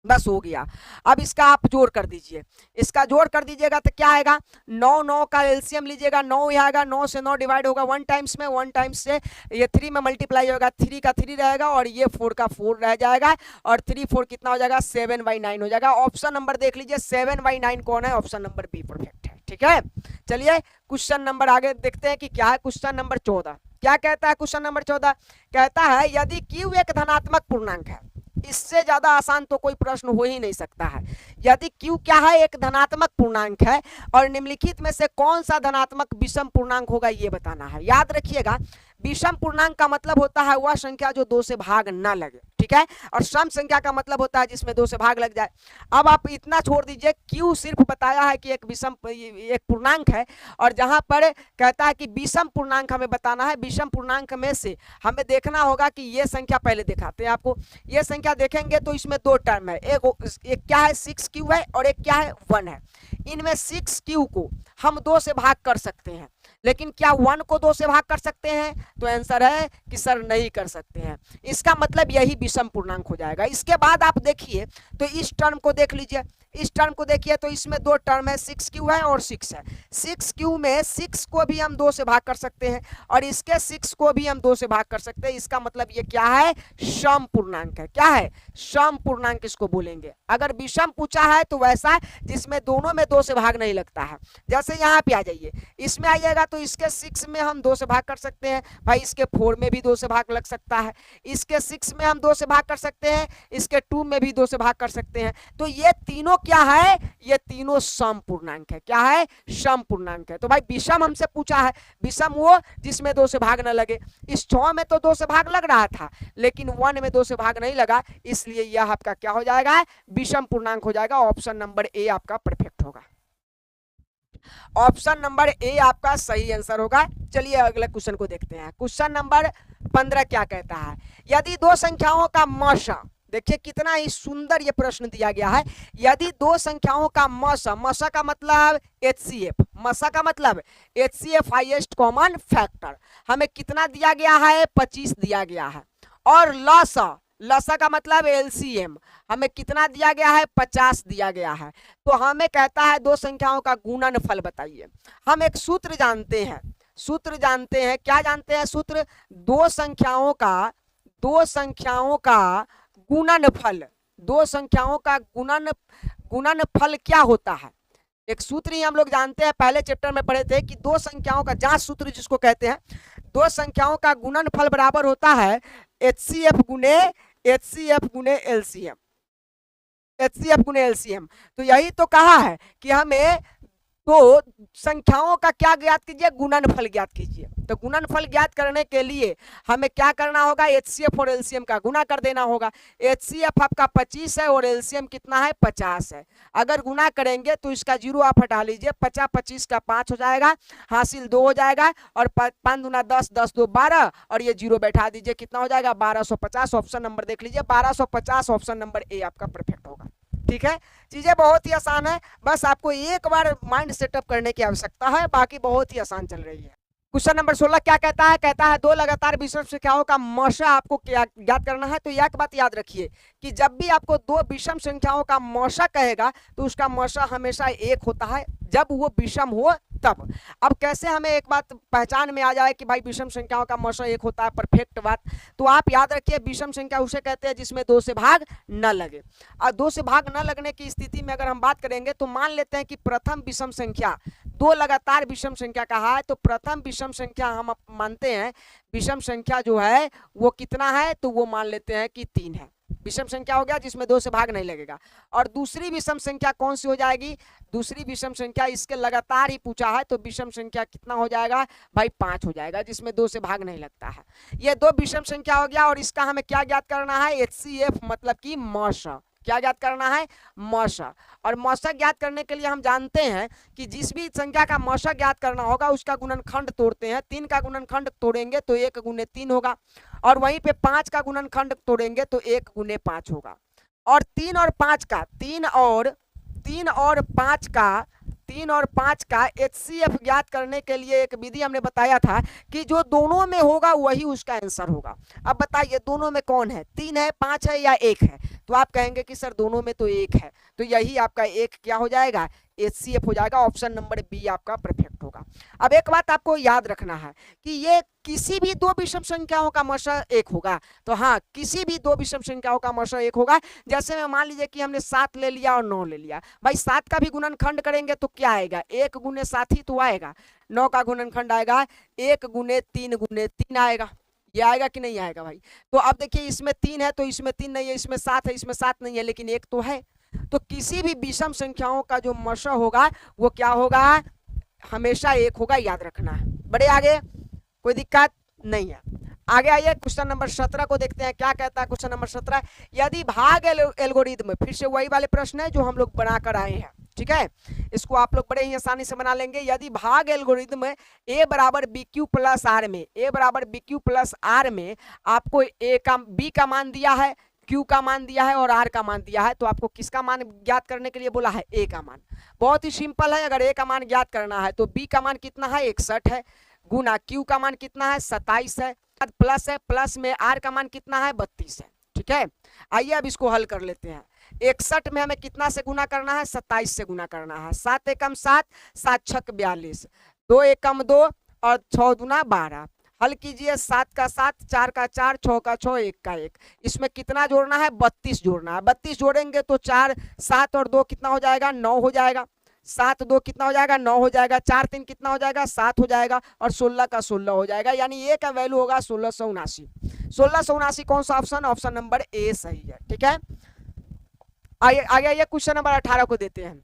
बस हो गया। अब इसका आप जोड़ कर दीजिए, इसका जोड़ कर दीजिएगा तो क्या आएगा, 9 9 का एलसीएम लीजिएगा, 9 यहाँ आएगा, 9 से 9 डिवाइड होगा 1 टाइम्स में, 1 टाइम्स से ये 3 में मल्टीप्लाई होगा, 3 का 3 रहेगा और ये 4 का 4 रह जाएगा, और 3 4 कितना हो जाएगा, 7/9 हो जाएगा। ऑप्शन नंबर देख लीजिए 7/9 कौन है, ऑप्शन नंबर बी परफेक्ट है, ठीक है। चलिए क्वेश्चन नंबर आगे देखते हैं कि क्या है। क्वेश्चन नंबर 14 क्या कहता है, क्वेश्चन नंबर 14 कहता है यदि q एक धनात्मक पूर्णांक है, इससे ज्यादा आसान तो कोई प्रश्न हो ही नहीं सकता है। यदि q क्या है, एक धनात्मक पूर्णांक है और निम्नलिखित में से कौन सा धनात्मक विषम पूर्णांक होगा ये बताना है। याद रखिएगा, विषम पूर्णांक का मतलब होता है वह संख्या जो 2 से भाग ना लगे, ठीक है, और सम संख्या का मतलब होता है जिसमें 2 से भाग लग जाए। अब आप इतना छोड़ दीजिए, q सिर्फ बताया है कि एक पूर्णांक है, और जहां पर कहता है कि विषम पूर्णांक हमें बताना है, विषम पूर्णांक में से हमें देखना होगा कि ये संख्या पहले दिखाते हैं आपको। ये संख्या देखेंगे तो इसमें 2 टर्म है, एक क्या है 6q है और एक क्या है 1 है। इनमें 6q को हम 2 से भाग कर सकते हैं, लेकिन क्या 1 को 2 से भाग कर सकते हैं, तो आंसर है कि सर नहीं कर सकते हैं। इसका मतलब यही विषम पूर्णांक हो जाएगा। इसके बाद आप देखिए तो इस टर्म को देख लीजिए, इस टर्म को देखिए तो इसमें 2 टर्म है, 6q है और 6 है। 6q में 6 को भी हम 2 से भाग कर सकते हैं और इसके 6 को भी हम 2 से भाग कर सकते हैं। इसका मतलब ये क्या है, सम पूर्णांक है। क्या है, सम पूर्णांक इसको बोलेंगे। अगर विषम पूछा है तो वैसा जिसमें दोनों में 2 से भाग नहीं लगता है। जैसे यहाँ पे आ जाइए, इसमें आइएगा तो इसके 6 में हम 2 से भाग कर सकते हैं, भाई इसके 4 में भी 2 से भाग लग सकता है, इसके 6 में हम 2 से भाग कर सकते हैं, इसके 2 में भी 2 से भाग कर सकते हैं। तो ये तीनों क्या है, ये तीनों सम पूर्णांक है। क्या है, सम पूर्णांक है। तो भाई विषम हमसे पूछा है, विषम वो जिसमें 2 से भाग न लगे। इस 6 में तो 2 से भाग लग रहा था, लेकिन 1 में 2 से भाग नहीं लगा, इसलिए यह आपका क्या हो जाएगा, विषम पूर्णांक हो जाएगा। ऑप्शन नंबर ए आपका परफेक्ट होगा, ऑप्शन नंबर ए आपका सही आंसर होगा। चलिए अगले क्वेश्चन को देखते हैं। क्वेश्चन नंबर 15 क्या कहता है, यदि 2 संख्याओं का मसा, देखिए कितना ही सुंदर ये प्रश्न दिया गया है। यदि 2 संख्याओं का मसा, मसा का मतलब HCF, मसा का मतलब HCF हाईएस्ट कॉमन फैक्टर, हमें कितना दिया गया है, 25 दिया गया है, और लसा, लसा का मतलब एलसीएम हमें कितना दिया गया है, 50 दिया गया है। तो हमें कहता है दो संख्याओं का गुणनफल बताइए। हम एक सूत्र जानते हैं, सूत्र जानते हैं, क्या जानते हैं सूत्र, दो संख्याओं का गुणनफल, दो संख्याओं का गुणनफल क्या होता है। एक सूत्र ही हम लोग जानते हैं, पहले चैप्टर में पढ़े थे कि दो संख्याओं का जांच सूत्र जिसको कहते हैं, दो संख्याओं का गुणनफल बराबर होता है HCF गुणे एलसीएम, HCF गुणे एलसीएम। तो यही तो कहा है कि हमें तो संख्याओं का क्या ज्ञात कीजिए, गुणनफल ज्ञात कीजिए। तो गुणनफल ज्ञात करने के लिए हमें क्या करना होगा, HCF और एलसीएम का गुणा कर देना होगा। HCF आपका 25 है और एलसीएम कितना है, 50 है। अगर गुणा करेंगे तो इसका जीरो आप हटा लीजिए, 50 25 का 5 हो जाएगा, हासिल 2 हो जाएगा, और 5 दूना 10, 10 2 12, और ये जीरो बैठा दीजिए, कितना हो जाएगा 1250। ऑप्शन नंबर देख लीजिए 1250, ऑप्शन नंबर ए आपका परफेक्ट होगा। ठीक है, चीजें बहुत ही आसान है, बस आपको एक बार माइंड सेटअप करने की आवश्यकता है, बाकी बहुत ही आसान चल रही है। क्वेश्चन नंबर 16 क्या कहता है, कहता है दो लगातार विषम संख्याओं का मौसा आपको क्या ज्ञात करना है। तो एक बात याद रखिए कि जब भी आपको दो विषम संख्याओं का मौसा कहेगा तो उसका मौसा हमेशा एक होता है, जब वो विषम हो तब। अब कैसे हमें एक बात पहचान में आ जाए कि भाई विषम संख्याओं का मौसा एक होता है, परफेक्ट बात। तो आप याद रखिए विषम संख्या उसे कहते हैं जिसमें दो से भाग न लगे। और दो से भाग न लगने की स्थिति में अगर हम बात करेंगे तो मान लेते हैं कि प्रथम विषम संख्या, दो लगातार विषम संख्या कहा है, तो प्रथम विषम संख्या हम मानते हैं विषम संख्या जो है वो कितना है, तो वो मान लेते हैं कि 3 है। विषम संख्या हो गया जिसमें दो से भाग नहीं लगेगा। और दूसरी विषम संख्या कौन सी हो जाएगी, दूसरी विषम संख्या इसके लगातार ही पूछा है, तो विषम संख्या कितना हो जाएगा भाई, 5 हो जाएगा, जिसमें दो से भाग नहीं लगता है। ये दो विषम संख्या हो गया, और इसका हमें क्या ज्ञात करना है, HCF मतलब कि मौसा। क्या ज्ञात करना है, मौसा। और मौसा ज्ञात करने के लिए हम जानते हैं कि जिस भी संख्या का मौसा ज्ञात करना होगा उसका गुणनखंड तोड़ते हैं। 3 का गुणनखंड तोड़ेंगे तो 1 गुणे 3 होगा, और वहीं पे 5 का गुणनखंड तोड़ेंगे तो 1 गुणे 5 होगा। और 3 और 5 का 3 और 5 का HCF ज्ञात करने के लिए एक विधि हमने बताया था कि जो दोनों में होगा वही उसका आंसर होगा। अब बताइए दोनों में कौन है, 3 है, 5 है या 1 है। तो आप कहेंगे कि सर दोनों में तो 1 है, तो यही आपका 1 क्या हो जाएगा, HCF हो जाएगा। ऑप्शन नंबर बी आपका परफेक्ट होगा। अब एक बात आपको याद रखना है कि ये किसी भी दो विषम संख्याओं का मौसा 1 होगा। तो हाँ, किसी भी दो विषम संख्याओं का मौसा 1 होगा। जैसे में मान लीजिए कि हमने 7 ले लिया और 9 ले लिया, भाई 7 का भी गुणनखंड करेंगे तो क्या आएगा, 1 गुणे 7 ही तो आएगा। 9 का गुणनखंड आएगा 1 गुणे 3 आएगा। ये आएगा कि नहीं आएगा भाई। तो अब देखिए इसमें 3 है तो इसमें 3 नहीं है, इसमें 7 है इसमें 7 नहीं है, लेकिन 1 तो है। तो किसी भी विषम संख्याओं का जो मौसा होगा वो क्या होगा, हमेशा 1 होगा, याद रखना है। बड़े आगे कोई दिक्कत नहीं है। आगे आइए क्वेश्चन नंबर 17 को देखते हैं, क्या कहता है क्वेश्चन नंबर 17। यदि भाग एल्गोरिथम, फिर से वही वाले प्रश्न है जो हम लोग बनाकर आए हैं, ठीक है, इसको आप लोग बड़े ही आसानी से बना लेंगे। यदि भाग एल्गोरिथम में a बराबर BQ प्लस R में, a बराबर BQ प्लस R में आपको B का मान दिया है, Q का मान दिया है और R का मान दिया है, तो आपको किसका मान ज्ञात करने के लिए बोला है, A का मान। बहुत ही सिंपल है, अगर A का मान ज्ञात करना है तो B का मान कितना है 61 है, गुना Q का मान कितना है 27 है, प्लस है, प्लस में R का मान कितना है 32 है। ठीक है, आइए अब इसको हल कर लेते हैं। 61 में हमें कितना से गुना करना है, 27 से गुना करना है। 7 एकम 7, 7 छक 42, 2 एकम 2 और 6 दूना 12। हल कीजिए, 7 का 7, 4 का 4, 6 का 6, 1 का 1। इसमें कितना जोड़ना है, 32 जोड़ना है। 32 जोड़ेंगे तो 4 7 और 2 कितना हो जाएगा, 9 हो जाएगा। 7 2 कितना हो जाएगा, 9 हो जाएगा। 4 3 कितना हो जाएगा, 7 हो जाएगा। और 16 का 16 हो जाएगा, यानी ए का वैल्यू होगा 1679। 1679 कौन सा ऑप्शन, ऑप्शन नंबर ए सही है। ठीक है, आगे आइए क्वेश्चन नंबर 18 को देते हैं।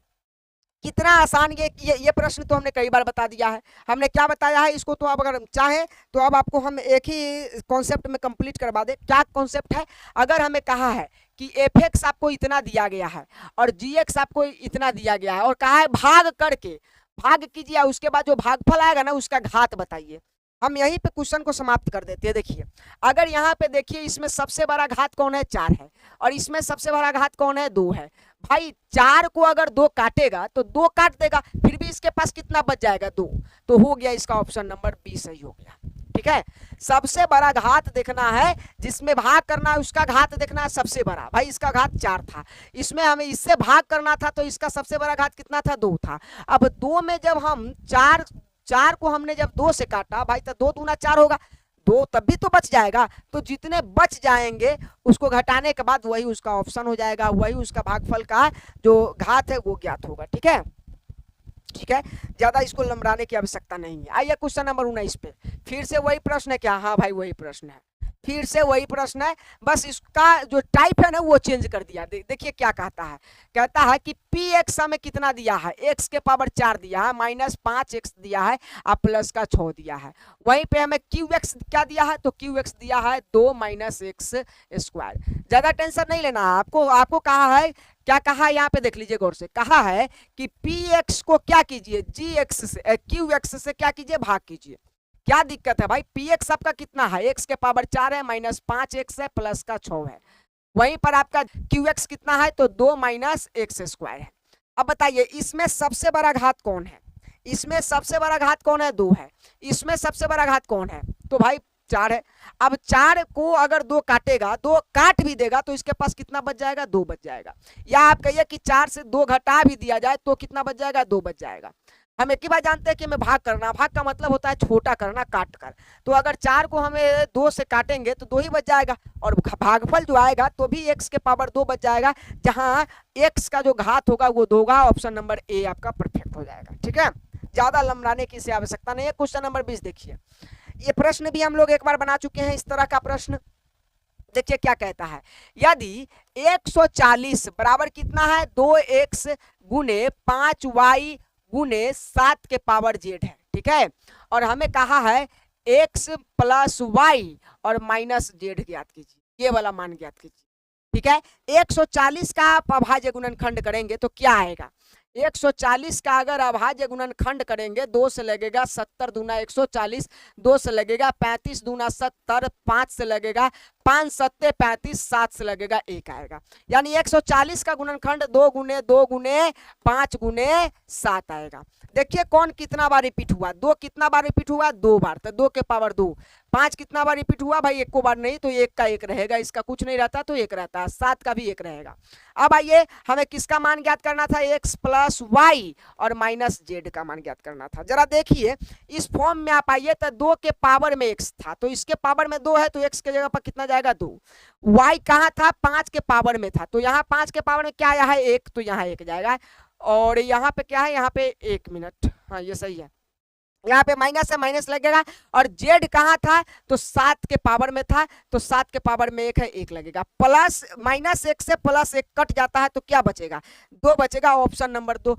कितना आसान ये प्रश्न तो हमने कई बार बता दिया है। हमने क्या बताया है इसको, तो अब अगर चाहे तो अब आपको हम एक ही कॉन्सेप्ट में कंप्लीट करवा दे। क्या कॉन्सेप्ट है, अगर हमें कहा है कि fx आपको इतना दिया गया है और gx आपको इतना दिया गया है और कहा है भाग करके, भाग कीजिए, उसके बाद जो भागफल आएगा ना उसका घात बताइए। हम यहीं पे क्वेश्चन को समाप्त कर देते हैं। देखिए, अगर यहाँ पे देखिए इसमें सबसे बड़ा घात कौन है, 4 है, और इसमें सबसे बड़ा घात कौन है, 2 है। भाई 4 को अगर 2 काटेगा तो 2 काट देगा, फिर भी इसके पास कितना बच जाएगा, 2। तो हो गया इसका ऑप्शन नंबर बी सही हो गया। ठीक है, सबसे बड़ा घात देखना है, जिसमें भाग करना है उसका घात देखना है सबसे बड़ा। भाई इसका घात 4 था, इसमें हमें इससे भाग करना था तो इसका सबसे बड़ा घात कितना था, 2 था। अब 2 में जब हम 4 को हमने जब 2 से काटा भाई, तो 2 दूना 4 होगा, 2 तब भी तो बच जाएगा। तो जितने बच जाएंगे उसको घटाने के बाद वही उसका ऑप्शन हो जाएगा, वही उसका भागफल का जो घात है वो ज्ञात होगा। ठीक है, ठीक है, ज्यादा इसको लंबराने की आवश्यकता नहीं है। आइए क्वेश्चन नंबर 19 पे, फिर से वही प्रश्न है क्या, हाँ भाई वही प्रश्न है, फिर से वही प्रश्न है, बस इसका जो टाइप है ना वो चेंज कर दिया। देखिए क्या कहता है, कहता है कि पी एक्स हमें कितना दिया है, एक्स के पावर 4 दिया है, माइनस 5x दिया है और प्लस का 6 दिया है। वहीं पे हमें क्यू एक्स क्या दिया है, तो क्यू एक्स दिया है 2 माइनस एक्स स्क्वायर। ज्यादा टेंशन नहीं लेना है आपको, आपको कहा है क्या, कहा है यहाँ पे देख लीजिए गौर से, कहा है कि पी एक्स को क्या कीजिए, जी एक्स से क्यू एक्स से क्या कीजिए, भाग कीजिए। क्या दिक्कत है भाई, पी एक्स आपका कितना है, एक्स के पावर 4 है, माइनस 5x है, प्लस का 6 है। वहीं पर आपका क्यू एक्स कितना है, तो 2 माइनस एक्स स्क्वायर है। अब बताइए इसमें सबसे बड़ा घात कौन है, इसमें सबसे बड़ा घात कौन है, 2 है। इसमें सबसे बड़ा घात कौन है, तो भाई 4 है। अब 4 को अगर 2 काटेगा, 2 काट भी देगा तो इसके पास कितना बच जाएगा, 2 बच जाएगा। या आप कहिए कि 4 से 2 घटा भी दिया जाए तो कितना बच जाएगा, 2 बच जाएगा। हम एक ही बात जानते हैं कि हमें भाग करना, भाग का मतलब होता है छोटा करना, काट कर। तो अगर 4 को हमें 2 से काटेंगे तो 2 ही बच जाएगा, और भागफल जो आएगा तो भी x के पावर 2 बच जाएगा, जहां x का जो घात होगा वो 2 होगा। ऑप्शन नंबर ए आपका परफेक्ट हो जाएगा। ठीक है, ज्यादा लंबराने की आवश्यकता नहीं है। क्वेश्चन नंबर 20 देखिए, ये प्रश्न भी हम लोग एक बार बना चुके हैं इस तरह का प्रश्न। देखिए क्या कहता है, यदि 140 बराबर कितना है, 2x गुने 5y गुने 7 के पावर z है। ठीक है, और हमें कहा है x प्लस वाई और माइनस z ज्ञात कीजिए, ये वाला मान ज्ञात कीजिए। ठीक है, 140 का अभाज्य गुणनखंड करेंगे तो क्या आएगा, 140 का अगर अभाज्य गुणनखंड करेंगे, 2 से लगेगा 70 दूना 140, 2 से लगेगा 35 दूना 70, 5 से लगेगा 5 सत्ते 35, 7 से लगेगा 1 आएगा। यानी 140 का गुणनखंड 2 गुने 2 गुने 5 गुने 7 आएगा। देखिए कौन कितना बार रिपीट हुआ, 2 कितना बार रिपीट हुआ, 2 बार, तो 2 के पावर 2। 5 कितना बार रिपीट हुआ भाई, 1 को बार नहीं, तो 1 का 1 रहेगा, इसका कुछ नहीं रहता तो 1 रहता है, 7 का भी 1 रहेगा। अब आइए हमें किसका मान ज्ञात करना था, x प्लस वाई और माइनस जेड का मान ज्ञात करना था। जरा देखिए इस फॉर्म में आप आइए तो 2 के पावर में x था, तो इसके पावर में 2 है तो x के जगह पर कितना जाएगा, 2। y कहाँ था, 5 के पावर में था, तो यहाँ 5 के पावर में क्या आया है, 1, तो यहाँ 1 जाएगा। और यहाँ पे क्या है, यहाँ पे 1 मिनट, हाँ ये सही है, यहाँ पे माइनस है, माइनस लगेगा। और z कहाँ था, तो 7 के पावर में था, तो 7 के पावर में 1 है, 1 लगेगा। प्लस माइनस 1 से प्लस 1 कट जाता है तो क्या बचेगा, 2 बचेगा। Option number 2,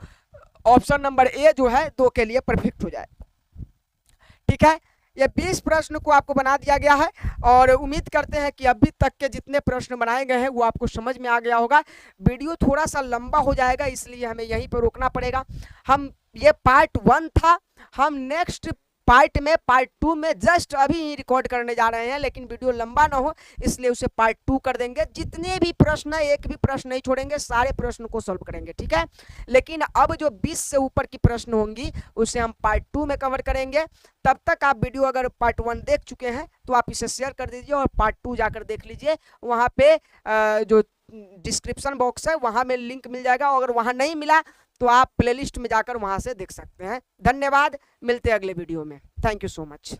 option number A जो है 2 के लिए परफेक्ट हो जाए। ठीक है, ये 20 प्रश्न को आपको बना दिया गया है, और उम्मीद करते हैं कि अभी तक के जितने प्रश्न बनाए गए हैं वो आपको समझ में आ गया होगा। वीडियो थोड़ा सा लंबा हो जाएगा, इसलिए हमें यहीं पर रोकना पड़ेगा। हम ये पार्ट 1 था, हम नेक्स्ट पार्ट में पार्ट 2 में जस्ट अभी रिकॉर्ड करने जा रहे हैं, लेकिन वीडियो लंबा ना हो इसलिए उसे पार्ट 2 कर देंगे। जितने भी प्रश्न है, एक भी प्रश्न नहीं छोड़ेंगे, सारे प्रश्न को सॉल्व करेंगे। ठीक है, लेकिन अब जो 20 से ऊपर की प्रश्न होंगी उसे हम पार्ट 2 में कवर करेंगे। तब तक आप वीडियो अगर पार्ट 1 देख चुके हैं तो आप इसे शेयर कर दीजिए और पार्ट 2 जाकर देख लीजिए। वहाँ पे जो डिस्क्रिप्शन बॉक्स है वहाँ में लिंक मिल जाएगा, अगर वहाँ नहीं मिला तो आप प्लेलिस्ट में जाकर वहां से देख सकते हैं। धन्यवाद, मिलते हैं अगले वीडियो में। Thank you so much.